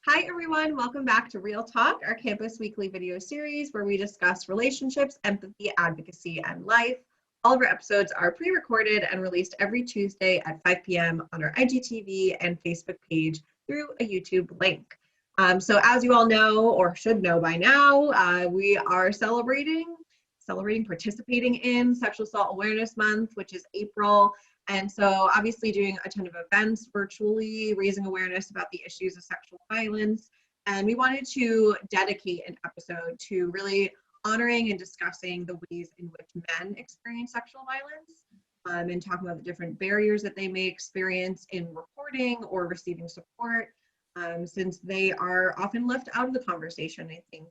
Hi everyone, welcome back to Real Talk, our campus weekly video series where we discuss relationships, empathy, advocacy, and life. All of our episodes are pre-recorded and released every Tuesday at 5 p.m. on our IGTV and Facebook page through a YouTube link. So as you all know, or should know by now, we are celebrating, participating in Sexual Assault Awareness Month, which is April. And so obviously doing a ton of events virtually, raising awareness about the issues of sexual violence. And we wanted to dedicate an episode to really honoring and discussing the ways in which men experience sexual violence, and talking about the different barriers that they may experience in reporting or receiving support, since they are often left out of the conversation, I think.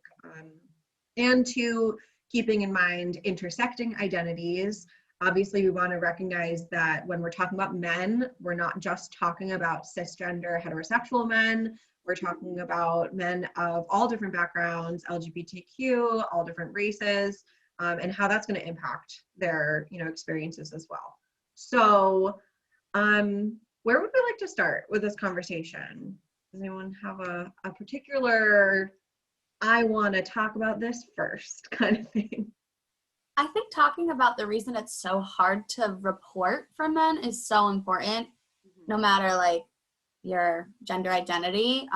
And to keeping in mind intersecting identities. Obviously, we want to recognize that when we're talking about men, we're not just talking about cisgender heterosexual men. We're talking about men of all different backgrounds, LGBTQ, all different races, and how that's going to impact their, experiences as well. So, where would we like to start with this conversation? Does anyone have a particular, I want to talk about this first kind of thing? I think talking about the reason it's so hard to report for men is so important, no matter your gender identity,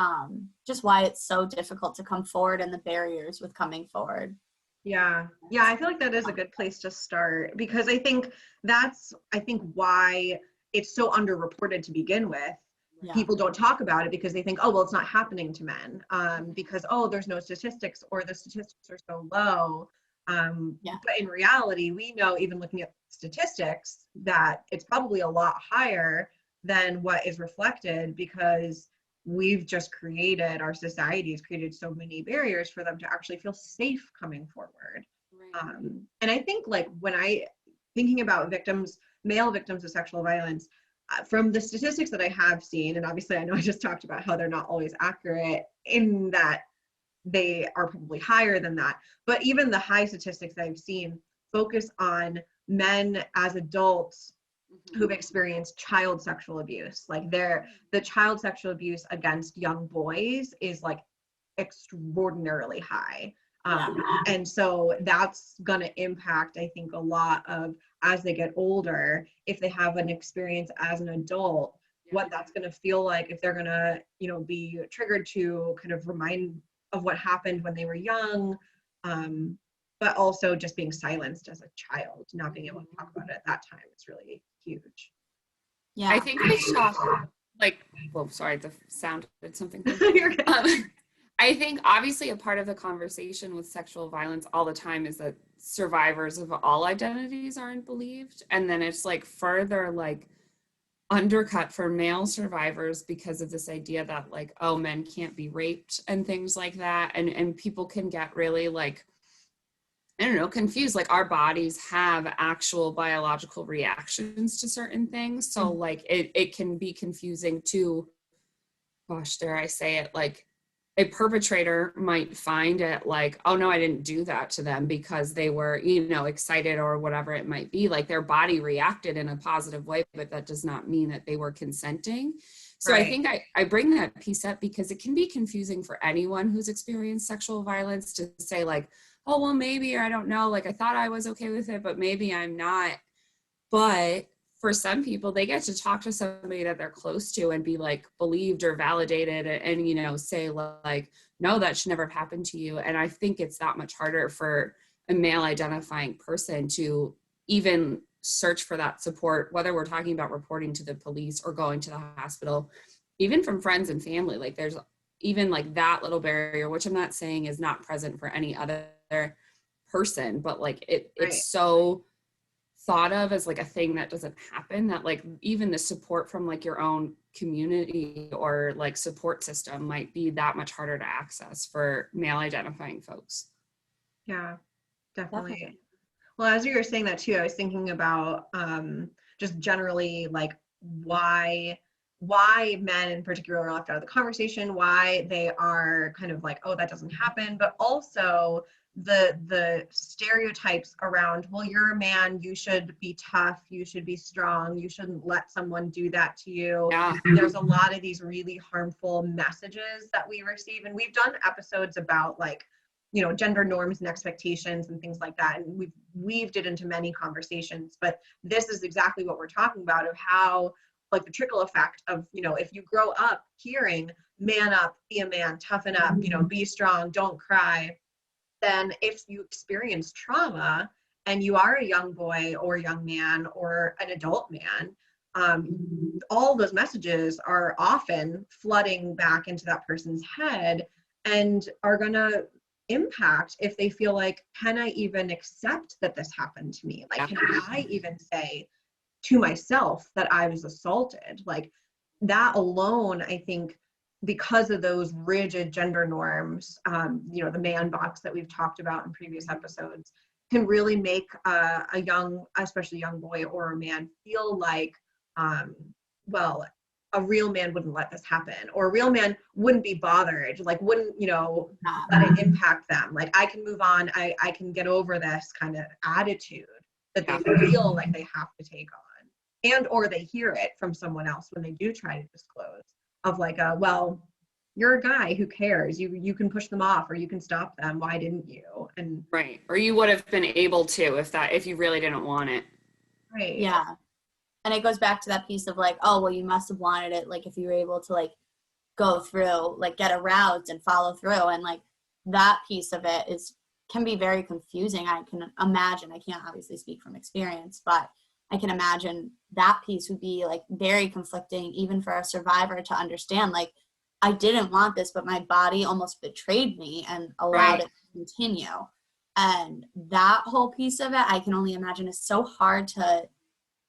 just why it's so difficult to come forward and the barriers with coming forward. Yeah, I feel like that is a good place to start, because I think that's why it's so underreported to begin with. Yeah. People don't talk about it because they think, oh, well, it's not happening to men, because, oh, there's no statistics, or the statistics are so low. But in reality, we know, even looking at statistics, that it's probably a lot higher than what is reflected, because we've just created, our society has created so many barriers for them to actually feel safe coming forward. Right. And I think thinking about male victims of sexual violence, from the statistics that I have seen, and obviously I know I just talked about how they're not always accurate, in that they are probably higher than that. But even the high statistics that I've seen focus on men as adults who've experienced child sexual abuse. The child sexual abuse against young boys is extraordinarily high. And so that's going to impact, I think, a lot of, as they get older, if they have an experience as an adult, what that's going to feel like, if they're going to, be triggered to kind of remind of what happened when they were young, but also just being silenced as a child, not being able to talk about it at that time. It's really huge. Yeah, I think we talk sorry, the sound did something. You're good. I think obviously a part of the conversation with sexual violence all the time is that survivors of all identities aren't believed, and then it's further undercut for male survivors because of this idea that men can't be raped and things like that, and people can get really confused. Our bodies have actual biological reactions to certain things, so it can be confusing to, gosh, dare I say it, a perpetrator might find it oh no, I didn't do that to them because they were, excited or whatever it might be. Their body reacted in a positive way, but that does not mean that they were consenting. So right. I think I bring that piece up because it can be confusing for anyone who's experienced sexual violence to say oh, well, maybe, or I don't know, I thought I was okay with it, but maybe I'm not. But for some people, they get to talk to somebody that they're close to and be believed or validated, and say no, that should never have happened to you. And I think it's that much harder for a male identifying person to even search for that support, whether we're talking about reporting to the police or going to the hospital, even from friends and family. There's even that little barrier, which I'm not saying is not present for any other person, but it's so thought of as a thing that doesn't happen, that even the support from your own community or support system might be that much harder to access for male identifying folks. Yeah, definitely. Well, as you were saying that too, I was thinking about just generally why men in particular are left out of the conversation, why they are kind of oh, that doesn't happen, but also the stereotypes around, well, you're a man, you should be tough, you should be strong, you shouldn't let someone do that to you. Yeah. There's a lot of these really harmful messages that we receive, and we've done episodes about like, you know, gender norms and expectations and things like that, and we've weaved it into many conversations. But this is exactly what we're talking about, of how like the trickle effect of, you know, if you grow up hearing man up, be a man, toughen up, you know, be strong, don't cry, then if you experience trauma and you are a young boy or young man or an adult man, all those messages are often flooding back into that person's head and are going to impact if they feel like, can I even accept that this happened to me? Like, can I even say to myself that I was assaulted? Like, that alone, I think, because of those rigid gender norms, you know, the man box that we've talked about in previous episodes, can really make a young, especially young boy or a man, feel like, well, a real man wouldn't let this happen, or a real man wouldn't be bothered, like wouldn't, you know, let it impact them. Like, I can move on, I can get over this kind of attitude that they feel like they have to take on, and or they hear it from someone else when they do try to disclose, of like, well, you're a guy, who cares, you can push them off, or you can stop them, why didn't you? And right, or you would have been able to if you really didn't want it. right. Yeah. And it goes back to that piece of like, oh, well, you must have wanted it, like if you were able to like go through, like get aroused and follow through, and like that piece of it can be very confusing. I can imagine, I can't obviously speak from experience, but I can imagine that piece would be like very conflicting, even for a survivor to understand, like, I didn't want this, but my body almost betrayed me and allowed it to continue. And that whole piece of it, I can only imagine, is so hard to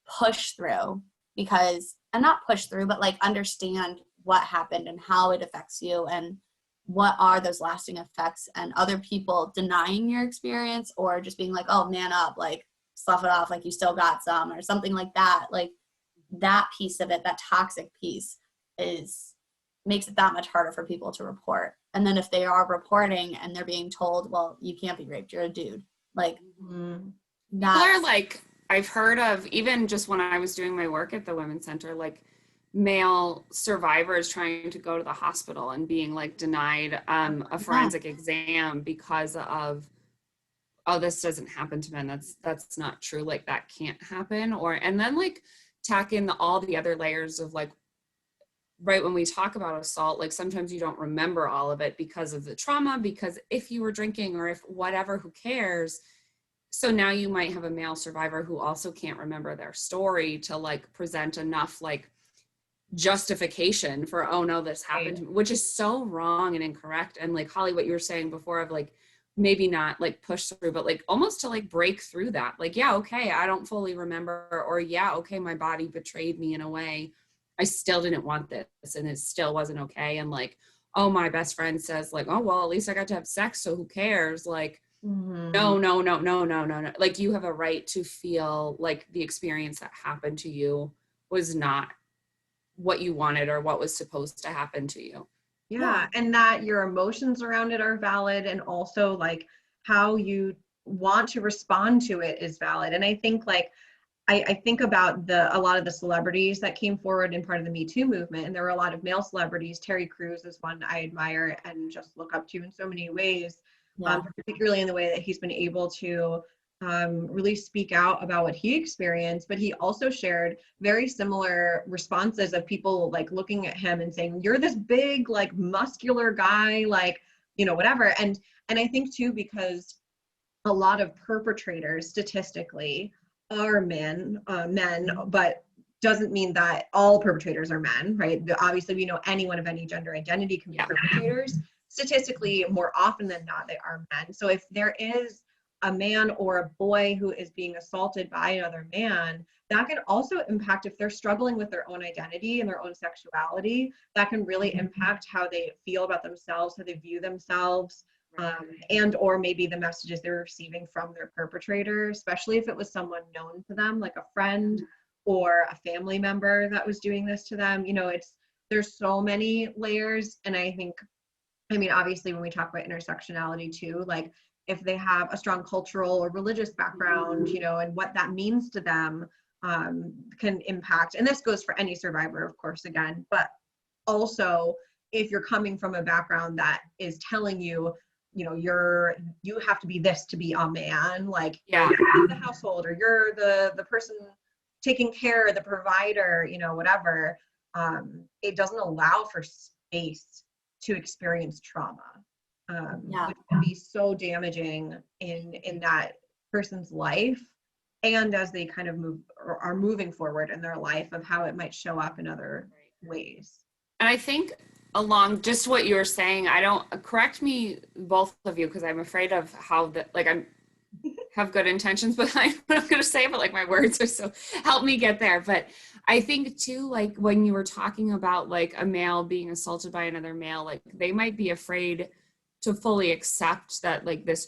push through, because, and not push through, but like understand what happened and how it affects you, and what are those lasting effects, and other people denying your experience, or just being like, oh, man up, like slough it off, like you still got some, or something like that. Like that piece of it, that toxic piece, makes it that much harder for people to report. And then if they are reporting and they're being told, well, you can't be raped, you're a dude, like people are like, I've heard of, even just when I was doing my work at the Women's Center, like male survivors trying to go to the hospital and being like denied a forensic exam because of, oh, this doesn't happen to men, that's not true, like that can't happen. Or, and then like tack in all the other layers of like, right, when we talk about assault, like sometimes you don't remember all of it because of the trauma, because if you were drinking or if whatever, who cares? So now you might have a male survivor who also can't remember their story to like present enough like justification for, oh no, this happened to me, which is so wrong and incorrect. And like Holly, what you were saying before of like, maybe not like push through, but like almost to like break through that. Like, yeah, okay, I don't fully remember, or yeah, okay, my body betrayed me in a way. I still didn't want this, and it still wasn't okay. And like, oh, my best friend says like, oh, well, at least I got to have sex, so who cares? Like, no. Like, you have a right to feel like the experience that happened to you was not what you wanted or what was supposed to happen to you. Yeah, and that your emotions around it are valid, and also like how you want to respond to it is valid. And I think like, I think about a lot of the celebrities that came forward in part of the Me Too movement, and there were a lot of male celebrities. Terry Crews is one I admire and just look up to in so many ways, particularly in the way that he's been able to really speak out about what he experienced. But he also shared very similar responses of people like looking at him and saying, you're this big, like muscular guy, like, you know, whatever. And I think too, because a lot of perpetrators statistically are men, but doesn't mean that all perpetrators are men, right? Obviously, we know anyone of any gender identity can be perpetrators. Statistically, more often than not, they are men. So if there is a man or a boy who is being assaulted by another man, that can also impact, if they're struggling with their own identity and their own sexuality, that can really impact how they feel about themselves, how they view themselves, and or maybe the messages they're receiving from their perpetrator, especially if it was someone known to them, like a friend or a family member that was doing this to them. You know, there's so many layers. And I think, I mean, obviously when we talk about intersectionality too, like if they have a strong cultural or religious background, you know, and what that means to them can impact. And this goes for any survivor, of course, again, but also if you're coming from a background that is telling you, you know, you have to be this to be a man, like you're the household, or you're the person taking care, the provider, you know, whatever. It doesn't allow for space to experience trauma, which can be so damaging in that person's life, and as they kind of move or are moving forward in their life, of how it might show up in other ways. And I think along just what you were saying, I don't, correct me, both of you, because I'm afraid of how that, like, I'm have good intentions, but I'm going to say, but like my words are so, help me get there. But I think too, like when you were talking about like a male being assaulted by another male, like they might be afraid to fully accept that like this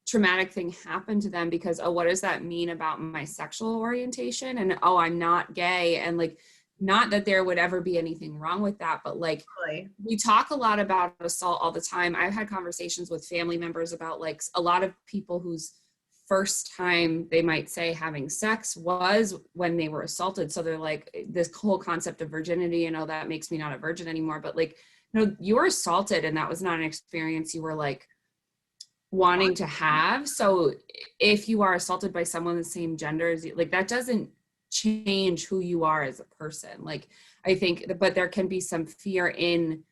traumatic thing happened to them, because, oh, what does that mean about my sexual orientation? And, oh, I'm not gay. And like, not that there would ever be anything wrong with that, but like we talk a lot about assault all the time. I've had conversations with family members about like a lot of people whose first time they might say having sex was when they were assaulted. So they're like, this whole concept of virginity, you know, that makes me not a virgin anymore. But like, you know, you were assaulted and that was not an experience you were like wanting to have. So if you are assaulted by someone the same gender as you, like that doesn't change who you are as a person. Like I think, but there can be some fear in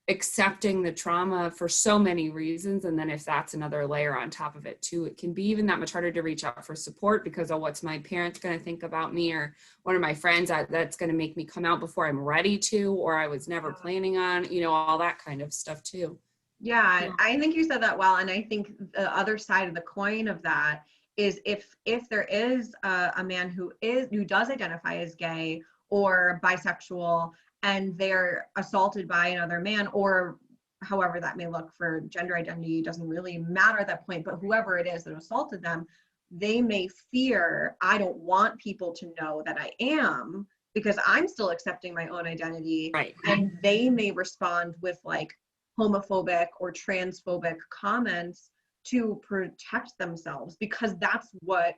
accepting the trauma for so many reasons, and then if that's another layer on top of it too, it can be even that much harder to reach out for support, because, oh, what's my parents going to think about me, or one of my friends that's going to make me come out before I'm ready to, or I was never planning on, you know, all that kind of stuff too. Yeah, I think you said that well. And I think the other side of the coin of that is if there is a man who does identify as gay or bisexual, and they're assaulted by another man, or however that may look for gender identity, doesn't really matter at that point, but whoever it is that assaulted them, they may fear, I don't want people to know that I am, because I'm still accepting my own identity. Right. And they may respond with like homophobic or transphobic comments to protect themselves, because that's what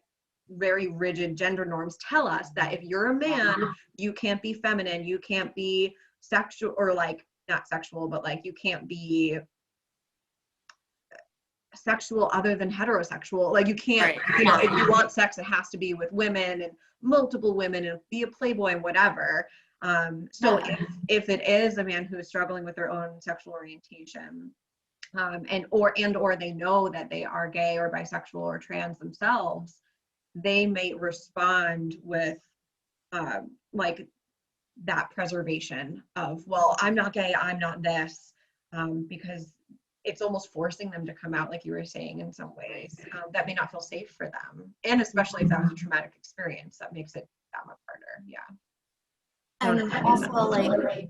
very rigid gender norms tell us, that if you're a man, you can't be feminine, you can't be sexual, or like not sexual, but like you can't be sexual other than heterosexual. Like you can't, you know, if you want sex, it has to be with women and multiple women and be a playboy and whatever. So if it is a man who is struggling with their own sexual orientation, and or they know that they are gay or bisexual or trans themselves, they may respond with like that preservation of, well, I'm not gay, I'm not this, because it's almost forcing them to come out, like you were saying, in some ways that may not feel safe for them. And especially if that was a traumatic experience, that makes it that much harder. Yeah. And also like,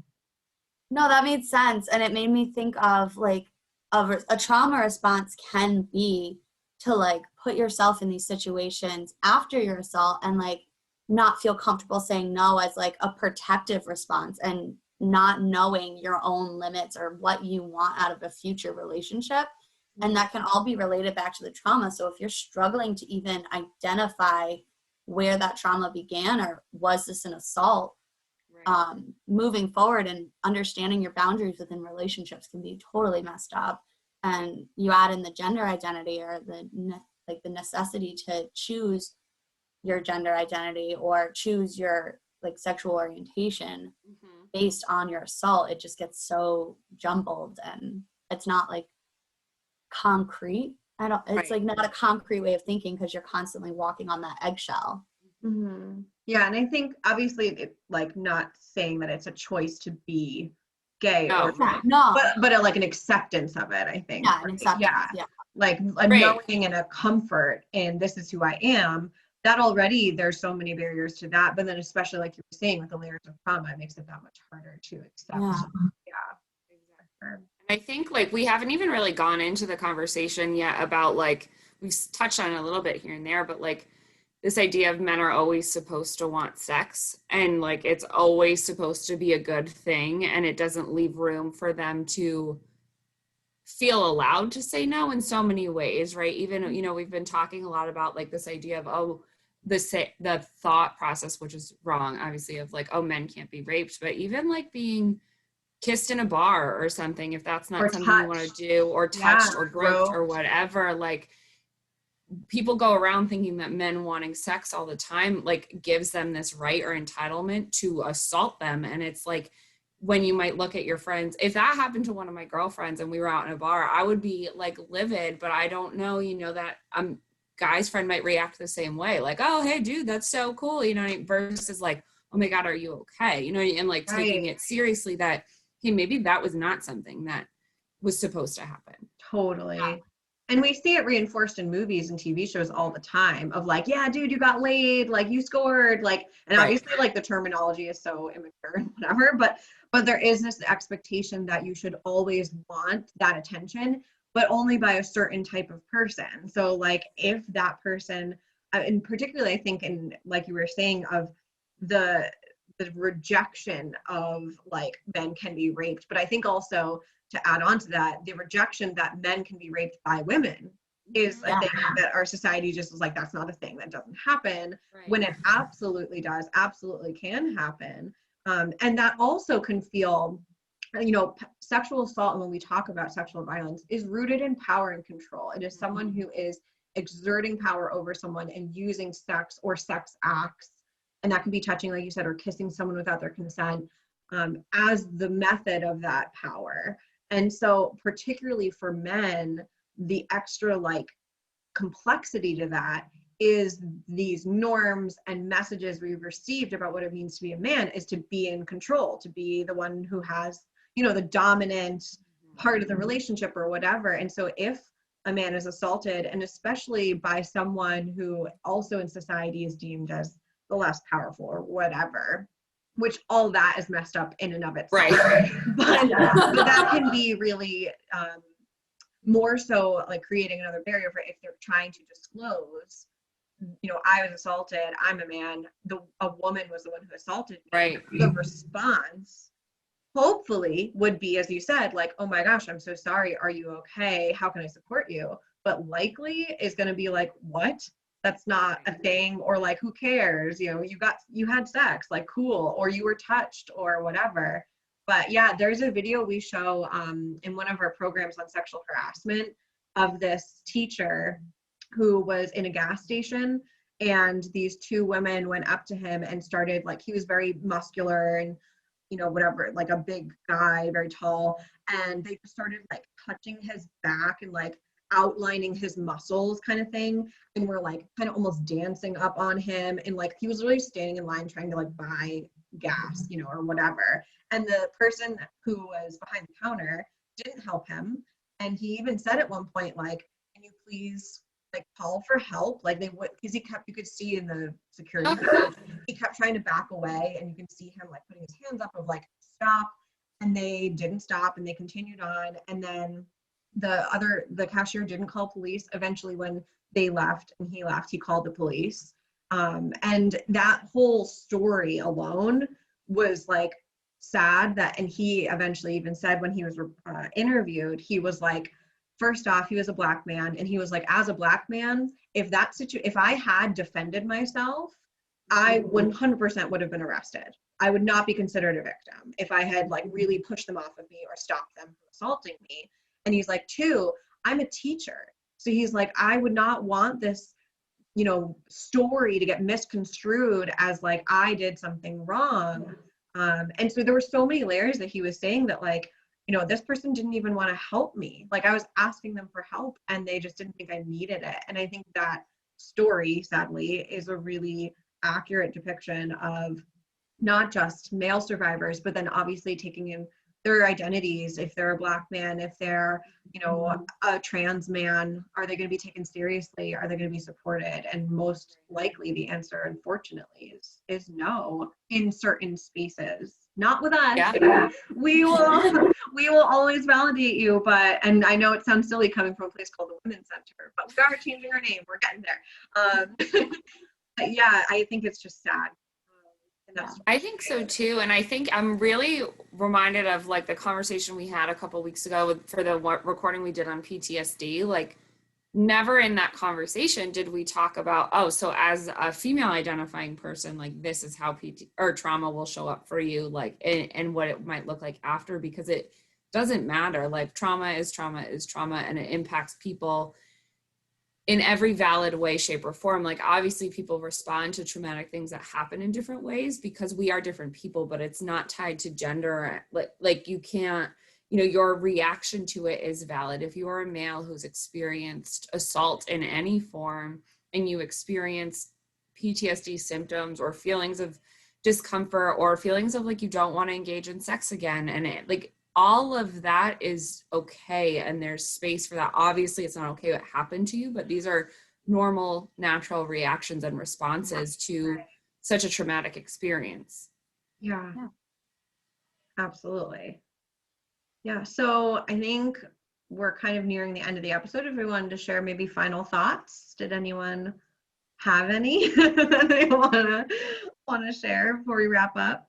no, that made sense. And it made me think of like a trauma response can be to like put yourself in these situations after your assault and like not feel comfortable saying no as like a protective response, and not knowing your own limits or what you want out of a future relationship. And that can all be related back to the trauma. So if you're struggling to even identify where that trauma began, or was this an assault, moving forward and understanding your boundaries within relationships can be totally messed up. And you add in the gender identity, or the necessity to choose your gender identity or choose your like sexual orientation based on your assault, it just gets so jumbled, and it's not like concrete. It's like not a concrete way of thinking, because you're constantly walking on that eggshell. Mm-hmm. Yeah, and I think obviously it, like not saying that it's a choice to be gay or but like an acceptance of it, I think. Yeah, an acceptance. Yeah. Like a knowing and a comfort in this is who I am. That already, there's so many barriers to that, but then especially like you were saying with the layers of trauma, it makes it that much harder to accept. Exactly. I think like we haven't even really gone into the conversation yet about like, we've touched on it a little bit here and there, but like this idea of men are always supposed to want sex, and like it's always supposed to be a good thing, and it doesn't leave room for them to feel allowed to say no in so many ways, right? Even, you know, we've been talking a lot about like this idea of, oh, the thought process, which is wrong, obviously, of like, oh, men can't be raped, but even like being kissed in a bar or something, if that's not Or something you want to touched. do, or touched or groped or Groped. whatever, like people go around thinking that men wanting sex all the time like gives them this right or entitlement to assault them. And it's like, when you might look at your friends, if that happened to one of my girlfriends and we were out in a bar, I would be like livid, but I don't know, you know, that guy's friend might react the same way, like, oh, hey dude, that's so cool, you know, versus like, oh my God, are you okay? You know, and like taking it seriously that, hey, maybe that was not something that was supposed to happen. Totally. And we see it reinforced in movies and TV shows all the time of like, yeah, dude, you got laid, like you scored, like, and obviously like the terminology is so immature and whatever, but there is this expectation that you should always want that attention, but only by a certain type of person. So like if that person, and particularly I think in, like you were saying, of the rejection of like men can be raped, but I think also to add on to that, the rejection that men can be raped by women is a thing that our society just is like, that's not a thing, that doesn't happen, when it absolutely does, absolutely can happen. And that also can feel, you know, sexual assault, and when we talk about sexual violence, is rooted in power and control. It is someone who is exerting power over someone and using sex or sex acts, and that can be touching, like you said, or kissing someone without their consent, as the method of that power. And so particularly for men, the extra like complexity to that is these norms and messages we've received about what it means to be a man is to be in control, to be the one who has, you know, the dominant part of the relationship or whatever. And so if a man is assaulted, and especially by someone who also in society is deemed as the less powerful or whatever, which all that is messed up in and of itself. Right. But that can be really more so like creating another barrier for if they're trying to disclose, you know, I was assaulted, I'm a man, a woman was the one who assaulted me. Right. The response hopefully would be, as you said, like, oh my gosh, I'm so sorry, are you okay, how can I support you? But likely is going to be like, what? That's not a thing, or like, who cares, you know, you had sex, like, cool, or you were touched or whatever. But yeah, there's a video we show in one of our programs on sexual harassment of this teacher who was in a gas station, and these two women went up to him and started, like, he was very muscular and, you know, whatever, like a big guy, very tall, and they just started like touching his back and like outlining his muscles kind of thing, and were like kind of almost dancing up on him, and like he was really standing in line trying to like buy gas, you know, or whatever, and the person who was behind the counter didn't help him, and he even said at one point like, can you please like call for help, like they would, because you could see in the security footage, he kept trying to back away, and you can see him like putting his hands up of like, stop, and they didn't stop, and they continued on. And then the cashier didn't call police. Eventually when they left and he left, he called the police. And that whole story alone was like sad, that, and he eventually even said when he was interviewed, he was like, first off, he was a Black man, and he was like, as a Black man, if I had defended myself, I 100% would have been arrested. I would not be considered a victim if I had like really pushed them off of me or stopped them from assaulting me. And he's like, two, I'm a teacher. So he's like, I would not want this, you know, story to get misconstrued as like I did something wrong. And so there were so many layers that he was saying that, like, you know, this person didn't even want to help me. Like, I was asking them for help and they just didn't think I needed it. And I think that story, sadly, is a really accurate depiction of not just male survivors, but then obviously taking in their identities. If they're a Black man, if they're, you know, a trans man, are they going to be taken seriously? Are they going to be supported? And most likely the answer, unfortunately, is no in certain spaces. Not with us. Yeah. We will always validate you, and I know it sounds silly coming from a place called the Women's Center, but we are changing our name. We're getting there. But yeah, I think it's just sad. I think so too. And I think I'm really reminded of like the conversation we had a couple weeks ago for the recording we did on PTSD. Like, never in that conversation did we talk about, oh, so as a female identifying person, like this is how PT or trauma will show up for you, like, and what it might look like after, because it doesn't matter. Like, trauma is trauma is trauma, and it impacts people in every valid way, shape, or form. Like, obviously people respond to traumatic things that happen in different ways because we are different people, but it's not tied to gender. Like you can't, you know, your reaction to it is valid. If you are a male who's experienced assault in any form and you experience PTSD symptoms or feelings of discomfort or feelings of like you don't want to engage in sex again, and it, like, all of that is okay, and there's space for that. Obviously it's not okay what happened to you, but these are normal, natural reactions and responses to such a traumatic experience. Yeah. Absolutely. Yeah, so I think we're kind of nearing the end of the episode. If we wanted to share maybe final thoughts, did anyone have any that they want to share before we wrap up?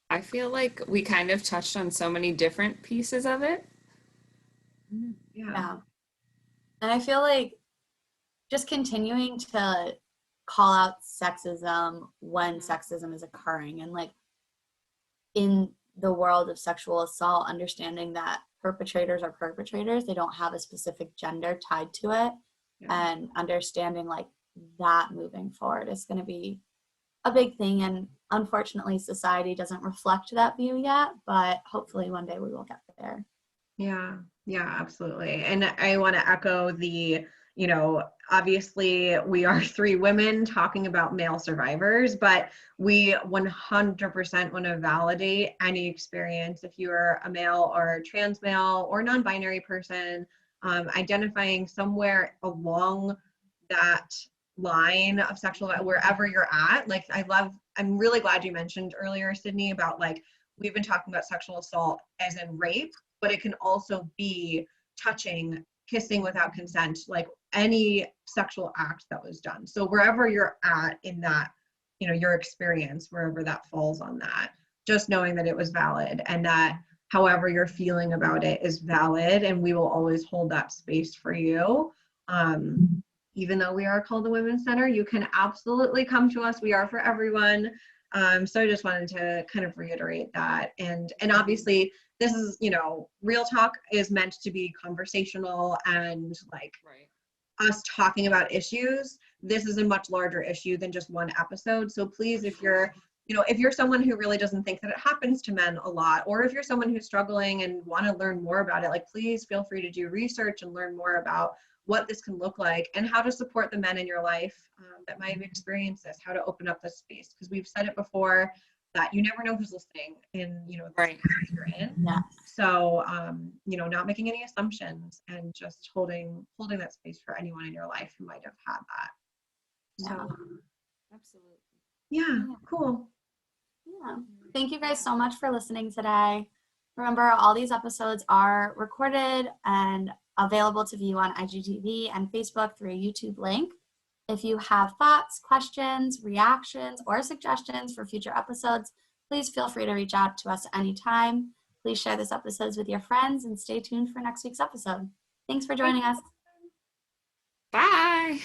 I feel like we kind of touched on so many different pieces of it. Yeah. And I feel like just continuing to call out sexism when sexism is occurring, and like in the world of sexual assault, understanding that perpetrators are perpetrators, they don't have a specific gender tied to it, and understanding like that moving forward is going to be a big thing. And unfortunately society doesn't reflect that view yet, but hopefully one day we will get there. Yeah, absolutely. And I want to echo the, you know, obviously we are three women talking about male survivors, but we 100% want to validate any experience. If you're a male or trans male or non-binary person, identifying somewhere along that line of sexual, wherever you're at. Like, I'm really glad you mentioned earlier, Sydney, about like, we've been talking about sexual assault as in rape, but it can also be touching, kissing without consent, like any sexual act that was done. So wherever you're at in that, you know, your experience, wherever that falls on that, just knowing that it was valid and that however you're feeling about it is valid, and we will always hold that space for you. Even though we are called the Women's Center, you can absolutely come to us. We are for everyone. So I just wanted to kind of reiterate that. And obviously this is, you know, Real Talk is meant to be conversational and like us talking about issues. This is a much larger issue than just one episode. So please, if you're, you know, if you're someone who really doesn't think that it happens to men a lot, or if you're someone who's struggling and want to learn more about it, like, please feel free to do research and learn more about what this can look like and how to support the men in your life that might have experienced this, how to open up this space. Because we've said it before that you never know who's listening in, you know, the space you're in. Yeah. So, you know, not making any assumptions and just holding that space for anyone in your life who might have had that. So, Absolutely. Yeah, cool. Yeah. Thank you guys so much for listening today. Remember, all these episodes are recorded and available to view on IGTV and Facebook through a YouTube link. If you have thoughts, questions, reactions, or suggestions for future episodes, please feel free to reach out to us anytime. Please share this episode with your friends and stay tuned for next week's episode. Thanks for joining us. Bye.